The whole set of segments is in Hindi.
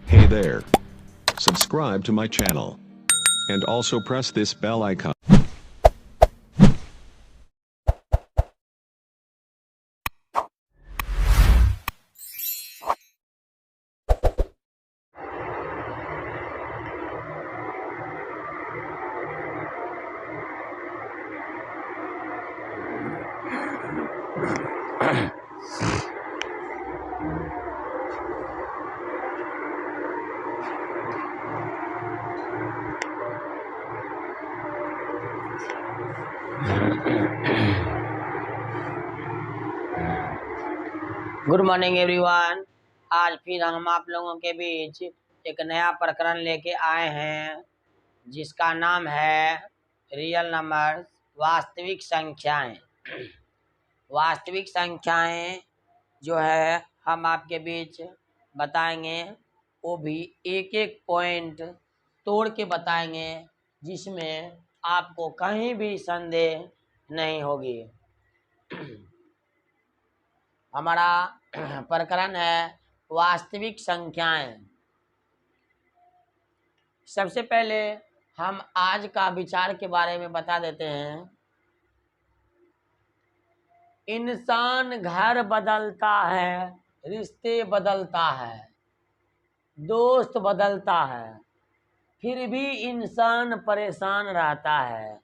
Hey there. Subscribe to my channel. And also press this bell icon. Good morning everyone. आज फिर हम आप लोगों के बीच एक नया प्रकरण लेके आए हैं जिसका नाम है रियल नंबर, वास्तविक संख्याएं। वास्तविक संख्याएं जो है हम आपके बीच बताएंगे, वो भी एक एक पॉइंट तोड़ के बताएंगे जिसमें आपको कहीं भी संदेह नहीं होगी। हमारा प्रकरण है वास्तविक संख्याएं। सबसे पहले हम आज का विचार के बारे में बता देते हैं। इंसान घर बदलता है, रिश्ते बदलता है, दोस्त बदलता है, फिर भी इंसान परेशान रहता है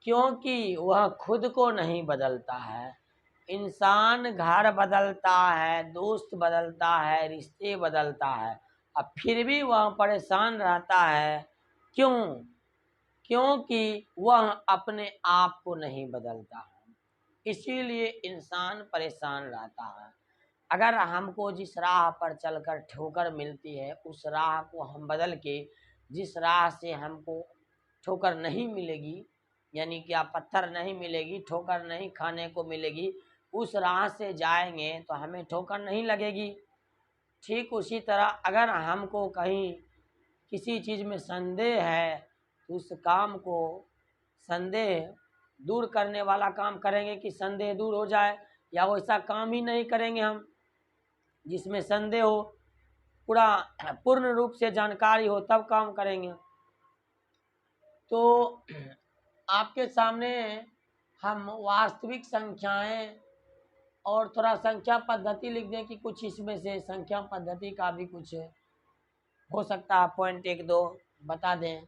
क्योंकि वह खुद को नहीं बदलता है। इंसान घर बदलता है, दोस्त बदलता है, रिश्ते बदलता है, अब फिर भी वह परेशान रहता है। क्यों? क्योंकि वह अपने आप को नहीं बदलता है, इसीलिए इंसान परेशान रहता है। अगर हमको जिस राह पर चलकर ठोकर मिलती है, उस राह को हम बदल के जिस राह से हमको ठोकर नहीं मिलेगी, यानी कि आप पत्थर नहीं मिलेगी, ठोकर नहीं खाने को मिलेगी, उस राह से जाएंगे तो हमें ठोकर नहीं लगेगी। ठीक उसी तरह अगर हमको कहीं किसी चीज़ में संदेह है तो उस काम को संदेह दूर करने वाला काम करेंगे कि संदेह दूर हो जाए, या वैसा काम ही नहीं करेंगे हम जिसमें संदेह हो, पूरा पूर्ण रूप से जानकारी हो तब काम करेंगे। तो आपके सामने हम वास्तविक संख्याएं और थोड़ा संख्या पद्धति लिख दें कि कुछ इसमें से संख्या पद्धति का भी कुछ हो सकता है पॉइंट एक दो बता दें,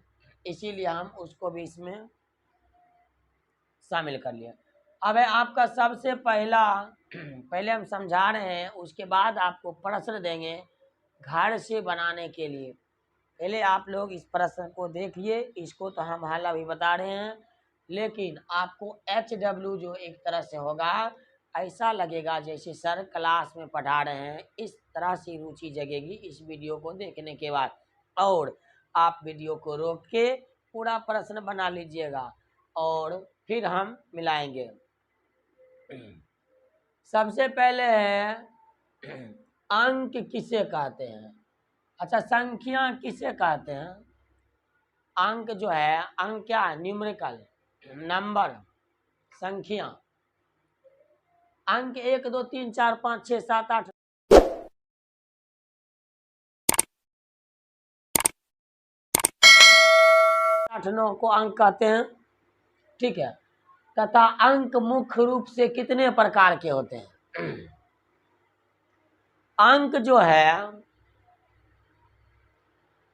इसीलिए हम उसको भी इसमें शामिल कर लिया। अब है आपका सबसे पहले हम समझा रहे हैं, उसके बाद आपको प्रश्न देंगे घर से बनाने के लिए। पहले आप लोग इस प्रश्न को देखिए, इसको तो हम हाल अभी बता रहे हैं, लेकिन आपको HW जो एक तरह से होगा, ऐसा लगेगा जैसे सर क्लास में पढ़ा रहे हैं, इस तरह से रुचि जगेगी इस वीडियो को देखने के बाद। और आप वीडियो को रोक के पूरा प्रश्न बना लीजिएगा और फिर हम मिलाएंगे। सबसे पहले है अंक किसे कहते हैं? अच्छा, संख्या किसे कहते हैं? अंक जो है, अंक क्या है? न्यूमेरिकल नंबर, संख्या। अंक 1 2 3 4 5 6 7 8 8 9 को अंक कहते हैं, ठीक है। तथा अंक मुख्य रूप से कितने प्रकार के होते हैं? अंक जो है,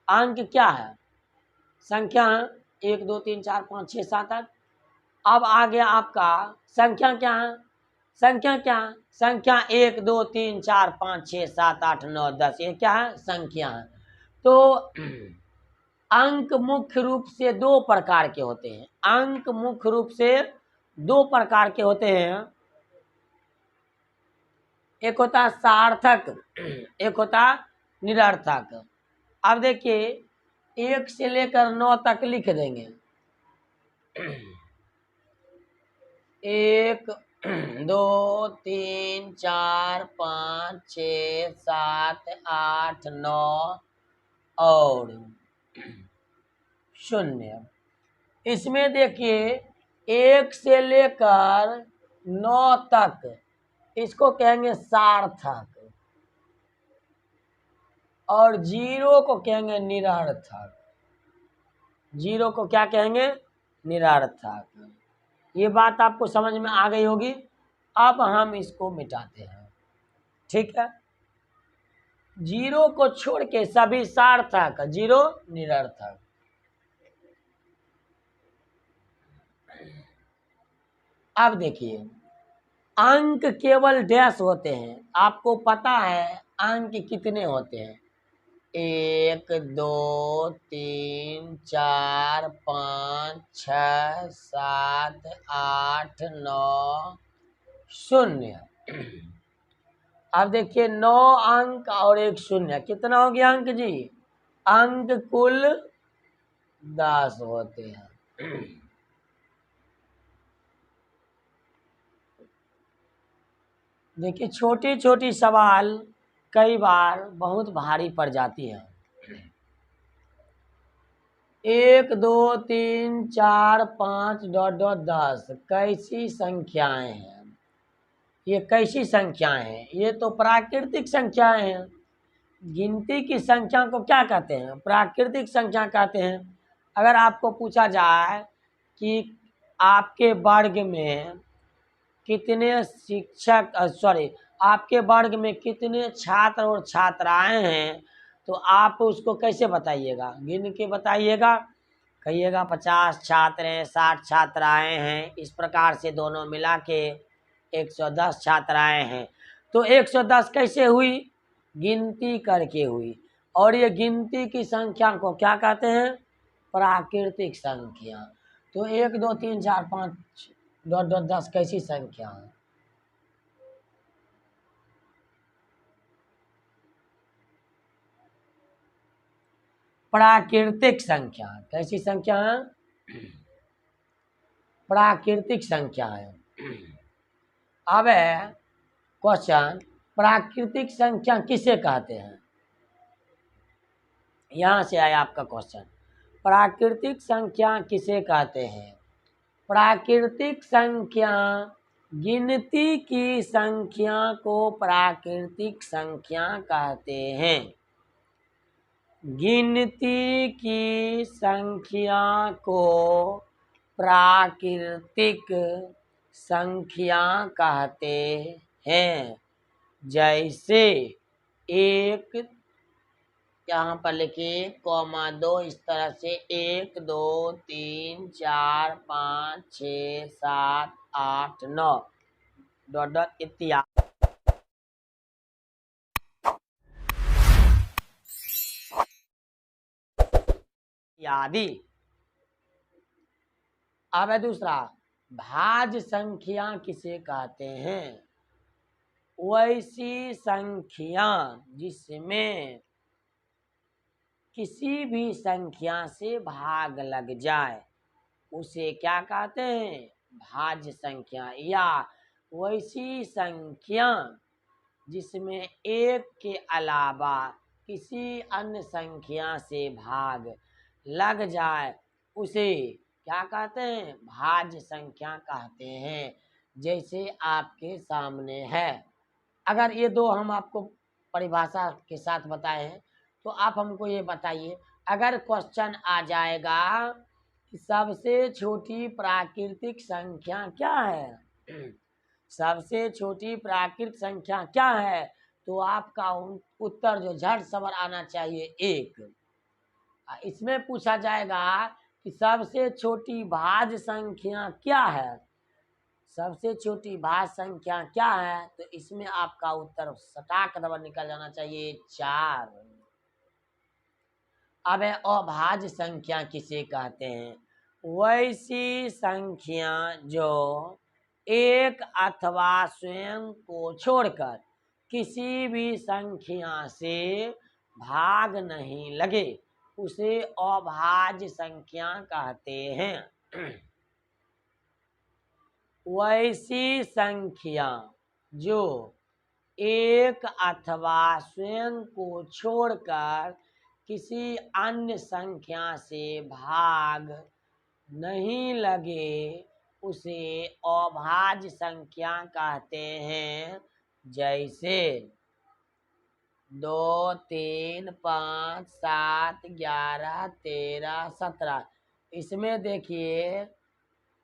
अंक क्या है? संख्या 1 2 3 4 5 6 7 8। अब आ गया आपका संख्या क्या है? संख्या क्या है? संख्या 1 2 3 4 5 6 7 8 9 10, ये क्या है? संख्या है। तो अंक मुख्य रूप से दो प्रकार के होते हैं। अंक मुख्य रूप से दो प्रकार के होते हैं, एक होता है सार्थक, एक होता निरर्थक। अब देखिए 1 से लेकर 9 तक लिख देंगे। 1 2 3 4 5 6 7 8 9 और 0। इसमें देखिए 1 से लेकर 9 तक, इसको कहेंगे सार्थक। और जीरो को कहेंगे निरर्थक। जीरो को क्या कहेंगे? निरर्थक। ये बात आपको समझ में आ गई होगी। अब हम इसको मिटाते हैं, ठीक है। जीरो को छोड़ के सभी सार्थक, जीरो निरर्थक। अब देखिए, अंक केवल डैश होते हैं। आपको पता है अंक कितने होते हैं? 1 2 3 4 5 6 7 8 9 0। अब देखिए 9 अंक और 1 शून्य, कितना हो गया अंक जी? अंक कुल 10 होते हैं। देखिए छोटी छोटी सवाल कई बार बहुत भारी पड़ जाती है। 1 2 3 4 5 डॉट डॉट 10 कैसी संख्याएं हैं? ये कैसी संख्याएं हैं? ये तो प्राकृतिक संख्याएं हैं। गिनती की संख्या को क्या कहते हैं? प्राकृतिक संख्या कहते हैं। अगर आपको पूछा जाए कि आपके वर्ग में कितने शिक्षक आपके वर्ग में कितने छात्र और छात्राएं हैं, तो आप उसको कैसे बताइएगा? गिन के बताइएगा। कहिएगा 50 छात्र हैं, 60 छात्राएं हैं, इस प्रकार से दोनों मिला के 110 छात्राएं हैं। तो 110 कैसे हुई? गिनती करके हुई। और ये गिनती की संख्या को क्या कहते हैं? प्राकृतिक संख्या। तो 1 2 3 4 5 डॉट डॉट 10 कैसी संख्या है? प्राकृतिक संख्या। कैसी संख्या है? प्राकृतिक संख्या है। अब क्वेश्चन, प्राकृतिक संख्या किसे कहते हैं? यहां से आया आपका क्वेश्चन, प्राकृतिक संख्या किसे कहते हैं? प्राकृतिक संख्या, गिनती की संख्या को प्राकृतिक संख्या कहते हैं। गिनती की संख्या को प्राकृतिक संख्या कहते हैं। जैसे 1, यहाँ पर लिखिए कॉमा 2, इस तरह से 1 2 3 4 5 6 7 8 9 डॉट डॉट इत्यादि। अब है दूसरा, भाज्य संख्या किसे कहते हैं? वैसी संख्या जिसमें किसी भी संख्या से भाग लग जाए उसे क्या कहते हैं? भाज्य संख्या। या वैसी संख्या जिसमें एक के अलावा किसी अन्य संख्या से भाग लग जाए उसे क्या कहते हैं? भाज्य संख्या कहते हैं। जैसे आपके सामने है। अगर ये दो हम आपको परिभाषा के साथ बताए हैं, तो आप हमको ये बताइए, अगर क्वेश्चन आ जाएगा कि सबसे छोटी प्राकृतिक संख्या क्या है? सबसे छोटी प्राकृतिक संख्या क्या है? तो आपका उत्तर जो झट सबर आना चाहिए 1। इसमें पूछा जाएगा कि सबसे छोटी भाज्य संख्या क्या है? सबसे छोटी भाज्य संख्या क्या है? तो इसमें आपका उत्तर सटाक नंबर निकल जाना चाहिए 4। अब है अभाज्य संख्या किसे कहते हैं? वैसी संख्या जो एक अथवा स्वयं को छोड़कर किसी भी संख्या से भाग नहीं लगे उसे अभाज्य संख्या कहते हैं। वैसी संख्या जो एक अथवा स्वयं को छोड़कर किसी अन्य संख्या से भाग नहीं लगे उसे अभाज्य संख्या कहते हैं। जैसे 2 3 5 7 11 13 17। इसमें देखिए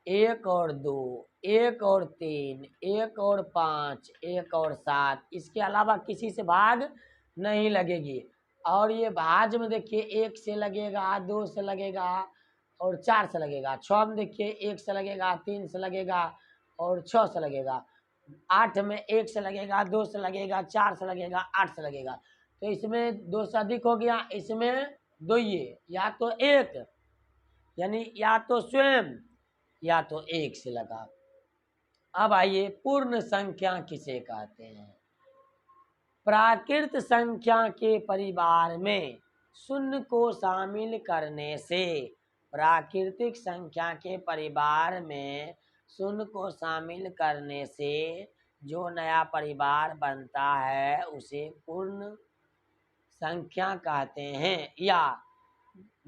1 और 2, 1 और 3, 1 और 5, 1 और 7, इसके अलावा किसी से भाग नहीं लगेगी। और ये भाज्य में देखिए 1 से लगेगा, 2 से लगेगा और 4 से लगेगा। 6 में देखिए 1 से लगेगा, 3 से लगेगा और 6 से लगेगा। 8 में 1 से लगेगा, 2 से लगेगा, 4 से लगेगा, 8 से लगेगा। तो इसमें 2 से अधिक हो गया, इसमें 2 ये, या तो 1 यानी या तो स्वयं या तो 1 से लगा। अब आइए पूर्ण संख्या किसे कहते हैं। प्राकृत संख्या के परिवार में शून्य को शामिल करने से, प्राकृतिक संख्या के परिवार में शून्य को शामिल करने से जो नया परिवार बनता है उसे पूर्ण संख्या कहते हैं। या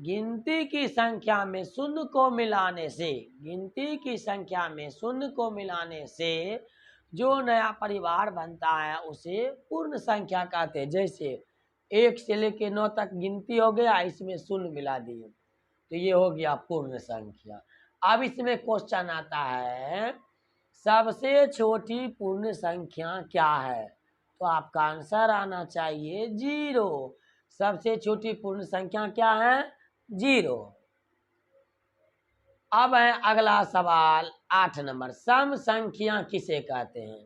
गिनती की संख्या में शून्य को मिलाने से, गिनती की संख्या में शून्य को मिलाने से जो नया परिवार बनता है उसे पूर्ण संख्या कहते हैं। जैसे 1 से लेके 9 तक गिनती हो गया, इसमें शून्य मिला दिए तो ये हो गया पूर्ण संख्या। अब इसमें क्वेश्चन आता है सबसे छोटी पूर्ण संख्या क्या है, तो आपका आंसर आना चाहिए 0। सबसे छोटी पूर्ण संख्या क्या है? 0। अब है अगला सवाल 8 नंबर, सम संख्या किसे कहते हैं?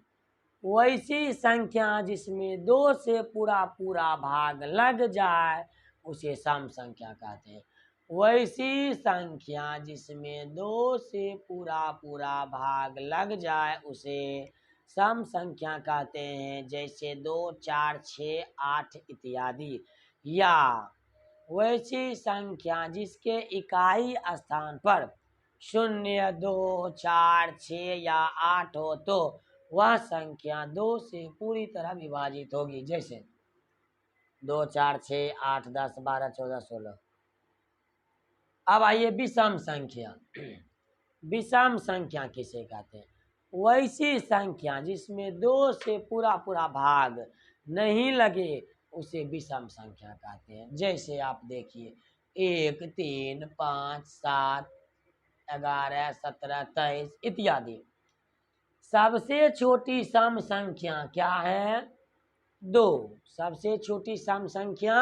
वैसी संख्या जिसमें 2 से पूरा पूरा भाग लग जाए उसे सम संख्या कहते हैं। वैसी संख्या जिसमें 2 से पूरा पूरा भाग लग जाए उसे सम संख्या कहते हैं। जैसे 2 4 6 8 इत्यादि। या वैसी संख्या जिसके इकाई स्थान पर 0 2 4 6 या 8 हो तो वह संख्या 2 से पूरी तरह विभाजित होगी। जैसे 2 4 6 8 10 12 14 16। अब आइए विषम संख्या। विषम संख्या किसे कहते हैं? वैसी संख्या जिसमें 2 से पूरा पूरा भाग नहीं लगे उसे विषम संख्या कहते हैं। जैसे आप देखिए 1 3 5 7 11 17 23 इत्यादि। सबसे छोटी सम संख्या क्या है? 2। सबसे छोटी सम संख्या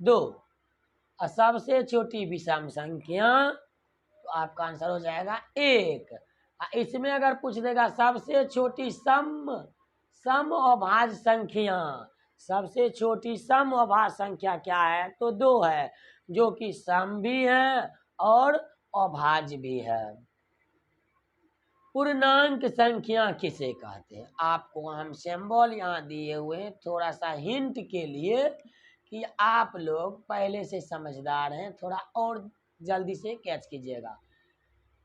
2। और सबसे छोटी विषम संख्या, तो आपका आंसर हो जाएगा 1। इसमें अगर पूछ देगा सबसे छोटी सम अभाज्य संख्या, सबसे छोटी सम अभाज्य संख्या क्या है, तो 2 है, जो कि सम भी है और अभाज्य भी है। पूर्णांक संख्या किसे कहते हैं? आपको हम सिंबल यहाँ दिए हुए हैं थोड़ा सा हिंट के लिए कि आप लोग पहले से समझदार हैं, थोड़ा और जल्दी से कैच कीजिएगा।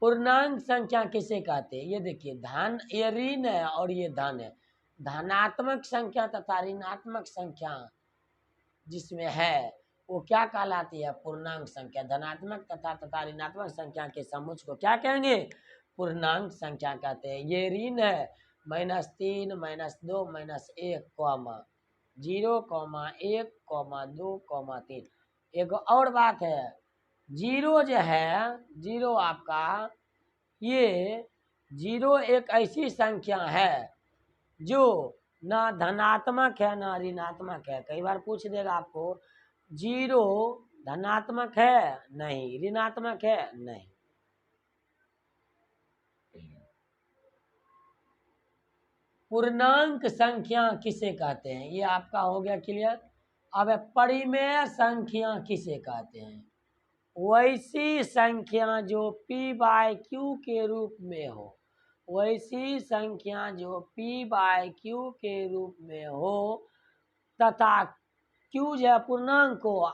पूर्णांक संख्या किसे कहते हैं? ये देखिए धन, ये ऋण है और ये धन है। धनात्मक संख्या तथा ऋणात्मक संख्या जिसमें है वो क्या कहलाती है? पूर्णांक संख्या। धनात्मक तथा ऋणात्मक संख्या के समूह को क्या कहेंगे? पूर्णांक संख्या कहते हैं। ये ऋण है -3 -2 -1 कॉमा 0 1 2 3। एक और बात है, 0 जो है, 0 आपका, ये 0 एक ऐसी संख्या है जो ना धनात्मक है ना ऋणात्मक है। कई बार पूछ देगा आपको 0 धनात्मक है? नहीं। ऋणात्मक है? नहीं। पूर्णांक संख्या किसे कहते हैं? ये आपका हो गया क्लियर। अब परिमेय संख्या किसे कहते हैं? वैसी संख्या जो p/q के रूप में हो, वैसी संख्या जो p/q के रूप में हो तथा q जो है पूर्णांक हो,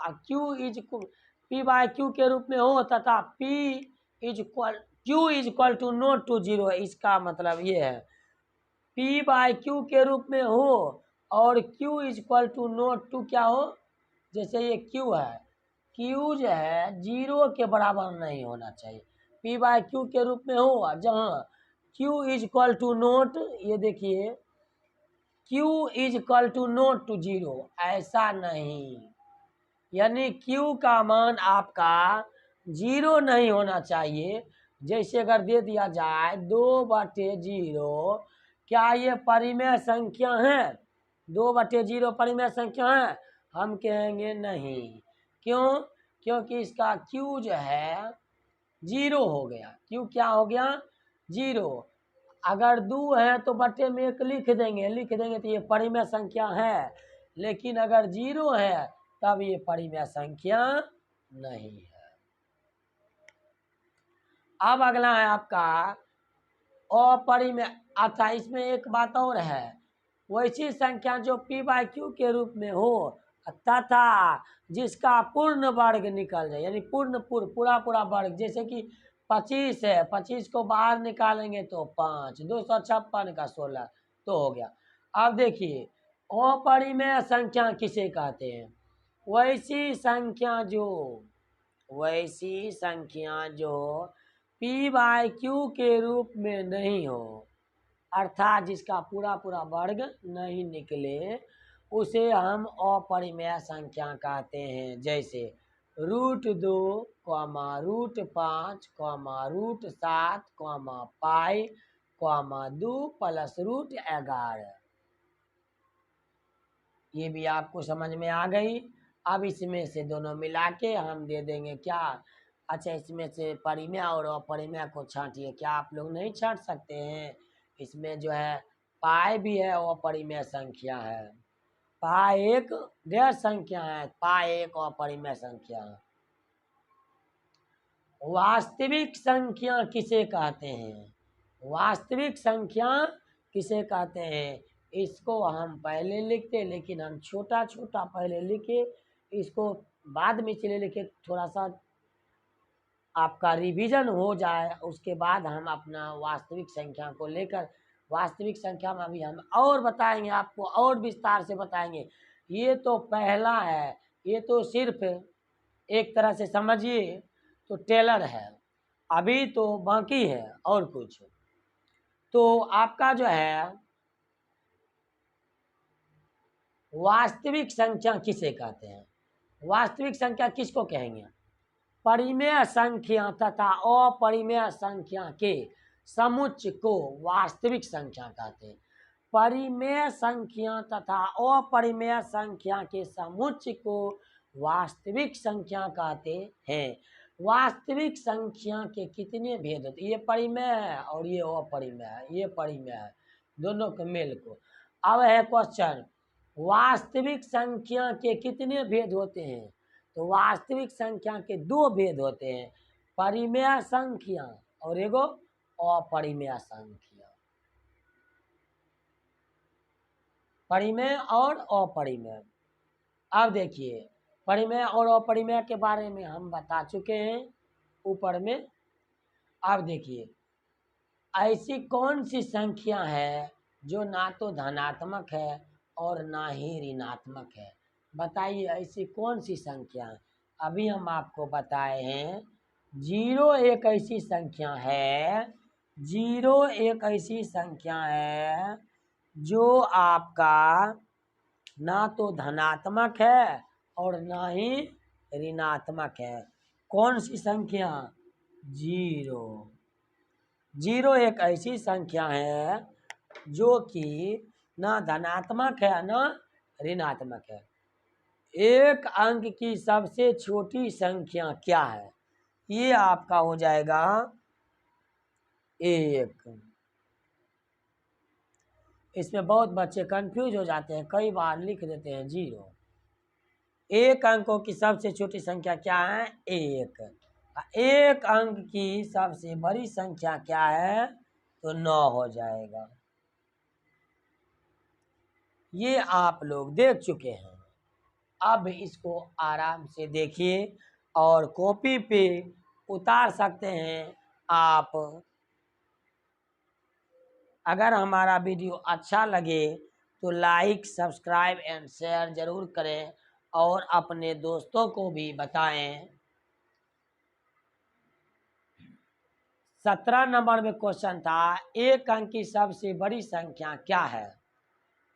p/q के रूप में हो तथा q is equal to not to 0। इसका मतलब ये है p/q के रूप में हो और q is equal to not to क्या हो, जैसे ये q है, q जो है 0 के बराबर नहीं होना चाहिए। p/q के रूप में हो जहाँ q is equal to not, ये देखिए q is equal to not to zero, ऐसा नहीं। यानी q का मान आपका जीरो नहीं होना चाहिए। जैसे अगर दे दिया जाए 2/0, क्या ये परिमेय संख्या है? 2/0 परिमेय संख्या है? हम कहेंगे नहीं। क्यों? क्योंकि इसका q जो है जीरो हो गया। q क्या हो गया? जीरो। अगर 2 है तो बटे में 1 लिख देंगे तो ये परिमेय संख्या है। लेकिन अगर जीरो है तब ये परिमेय संख्या नहीं है। अब अगला है आपका अपरिमेय। अच्छा, इसमें एक बात और है, वैसी संख्या जो p/q के रूप में हो तथा जिसका पूर्ण वर्ग निकल जाए, यानी पूरा वर्ग। जैसे कि 25 है, 25 को बाहर निकालेंगे तो 5, 256 का 16 तो हो गया। अब देखिए अपरिमेय संख्या किसे कहते हैं? वैसी संख्या जो p/q के रूप में नहीं हो, अर्थात जिसका पूरा वर्ग नहीं निकले, उसे हम अपरिमेय संख्या कहते हैं। जैसे √2, √5, √7, पाई, 2 प्लस √11। ये भी आपको समझ में आ गई। अब इसमें से दोनों मिला के हम दे देंगे क्या? अच्छा, इसमें से परिमेय और अपरिमेय को छांटिए। क्या आप लोग नहीं छांट सकते हैं? इसमें जो है पाई भी है और अपरिमेय संख्या है। पाई एक गैर संख्या है, पाई एक अपरिमेय संख्या है। वास्तविक संख्या किसे कहते हैं? वास्तविक संख्या किसे कहते हैं? इसको हम पहले लिखते, लेकिन हम छोटा पहले लिखे, इसको बाद में चले लिखे, थोड़ा सा आपका रिवीजन हो जाए। उसके बाद हम अपना वास्तविक संख्या को लेकर, वास्तविक संख्या में अभी हम और बताएंगे, आपको और विस्तार से बताएंगे। ये तो पहला है, ये तो सिर्फ एक तरह से समझिए तो टेलर है, अभी तो बाकी है और कुछ। तो आपका जो है वास्तविक संख्या किसे कहते हैं? वास्तविक संख्या किसको कहेंगे? परिमेय संख्या तथा अपरिमेय संख्या के समुच्चय को वास्तविक संख्या कहते हैं। परिमेय संख्या तथा अपरिमेय संख्या के समुच्चय को वास्तविक संख्या कहते हैं। वास्तविक संख्या के कितने भेद होते हैं? ये परिमेय है और ये अपरिमेय है, ये परिमेय है, दोनों के मेल को। अब है क्वेश्चन, वास्तविक संख्या के कितने भेद होते हैं? तो वास्तविक संख्या के 2 भेद होते हैं, परिमेय संख्या और एगो अपरिमेय संख्या। परिमेय और अपरिमेय। अब देखिए परिमेय और अपरिमेय के बारे में हम बता चुके हैं ऊपर में। अब देखिए ऐसी कौन सी संख्या है जो ना तो धनात्मक है और ना ही ऋणात्मक है? बताइए ऐसी कौन सी संख्या है? अभी हम आपको बताए हैं, 0 एक ऐसी संख्या है, 0 एक ऐसी संख्या है जो आपका ना तो धनात्मक है और ना ही ऋणात्मक है। कौन सी संख्या? 0। 0 एक ऐसी संख्या है जो कि ना धनात्मक है ना ऋणात्मक है। एक अंक की सबसे छोटी संख्या क्या है? ये आपका हो जाएगा 1। इसमें बहुत बच्चे कंफ्यूज हो जाते हैं, कई बार लिख देते हैं 0। एक अंकों की सबसे छोटी संख्या क्या है? 1। एक अंक की सबसे बड़ी संख्या क्या है? तो 9 हो जाएगा। ये आप लोग देख चुके हैं। अब इसको आराम से देखिए और कॉपी पे उतार सकते हैं आप। अगर हमारा वीडियो अच्छा लगे तो लाइक, सब्सक्राइब एंड शेयर जरूर करें और अपने दोस्तों को भी बताएं। 17 नंबर में क्वेश्चन था, एक अंक की सबसे बड़ी संख्या क्या है?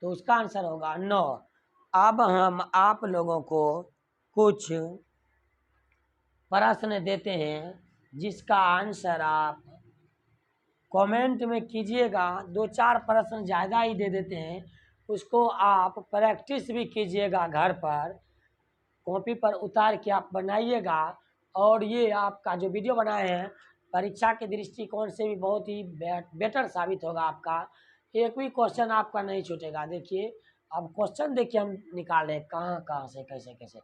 तो उसका आंसर होगा 9। अब हम आप लोगों को कुछ प्रश्न देते हैं जिसका आंसर आप कमेंट में कीजिएगा। 2-4 प्रश्न ज़्यादा ही दे देते हैं, उसको आप प्रैक्टिस भी कीजिएगा घर पर, कॉपी पर उतार के आप बनाइएगा। और ये आपका जो वीडियो बनाए हैं परीक्षा के दृष्टिकोण से भी बहुत ही बेटर साबित होगा आपका। एक भी क्वेश्चन आपका नहीं छूटेगा। देखिए अब क्वेश्चन देखिए हम निकाल रहे हैं कहाँ कहाँ से कैसे कैसे।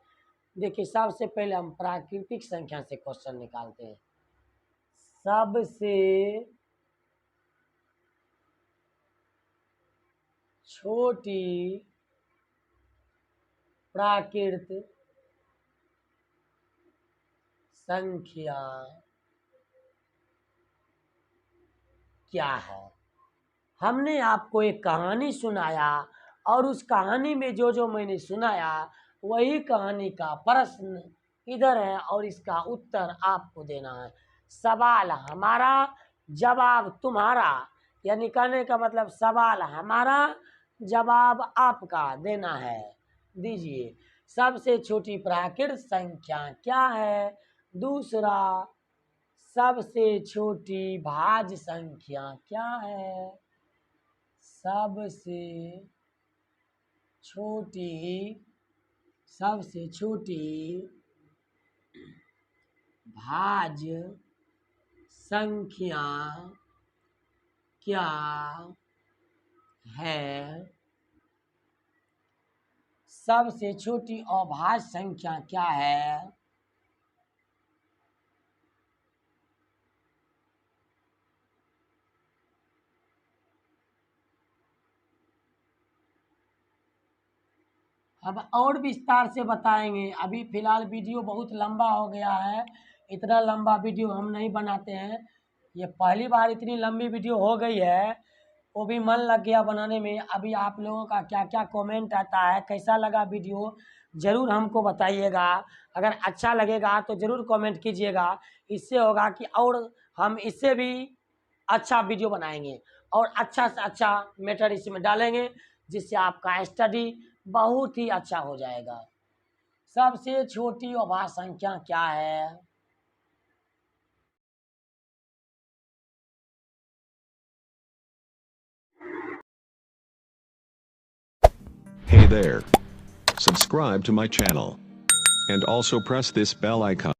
देखिए सबसे पहले हम प्राकृतिक संख्या से क्वेश्चन निकालते हैं। सबसे छोटी प्राकृत संख्या क्या है। हमने आपको एक कहानी सुनाया और उस कहानी में जो जो मैंने सुनाया वही कहानी का प्रश्न इधर है और इसका उत्तर आपको देना है। सवाल हमारा, जवाब तुम्हारा, यानी कहने का मतलब सवाल हमारा, जवाब आपका देना है। दीजिए सबसे छोटी प्राकृत संख्या क्या है। दूसरा सबसे छोटी भाज्य संख्या क्या है। सबसे छोटी भाज्य संख्या क्या है। सबसे छोटी अभाज्य संख्या क्या है। अब और विस्तार से बताएंगे। अभी फिलहाल वीडियो बहुत लंबा हो गया है, इतना लंबा वीडियो हम नहीं बनाते हैं। ये पहली बार इतनी लंबी वीडियो हो गई है, वो भी मन लग गया बनाने में। अभी आप लोगों का क्या क्या कमेंट आता है, कैसा लगा वीडियो ज़रूर हमको बताइएगा। अगर अच्छा लगेगा तो ज़रूर कमेंट कीजिएगा। इससे होगा कि और हम इससे भी अच्छा वीडियो बनाएंगे और अच्छा से अच्छा मैटर इसमें डालेंगे, जिससे आपका स्टडी बहुत ही अच्छा हो जाएगा। सबसे छोटी अभाज्य संख्या क्या है। Hey there. Subscribe to my channel. And also press this bell icon.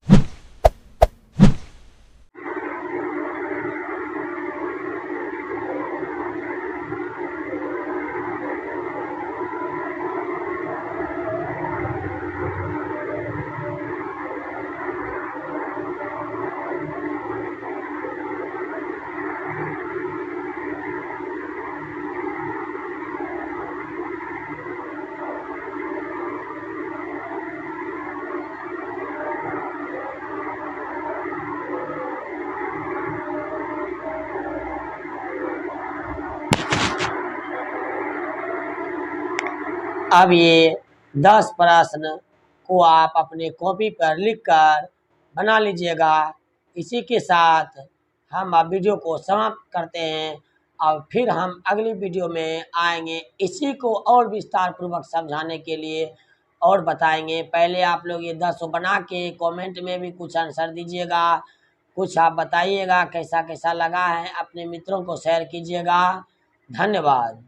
अब ये 10 प्रश्न को आप अपने कॉपी पर लिखकर बना लीजिएगा। इसी के साथ हम अब वीडियो को समाप्त करते हैं और फिर हम अगली वीडियो में आएंगे इसी को और विस्तार पूर्वक समझाने के लिए और बताएंगे। पहले आप लोग ये 10 बना के कमेंट में भी कुछ आंसर दीजिएगा, कुछ आप बताइएगा कैसा कैसा लगा है, अपने मित्रों को शेयर कीजिएगा। धन्यवाद।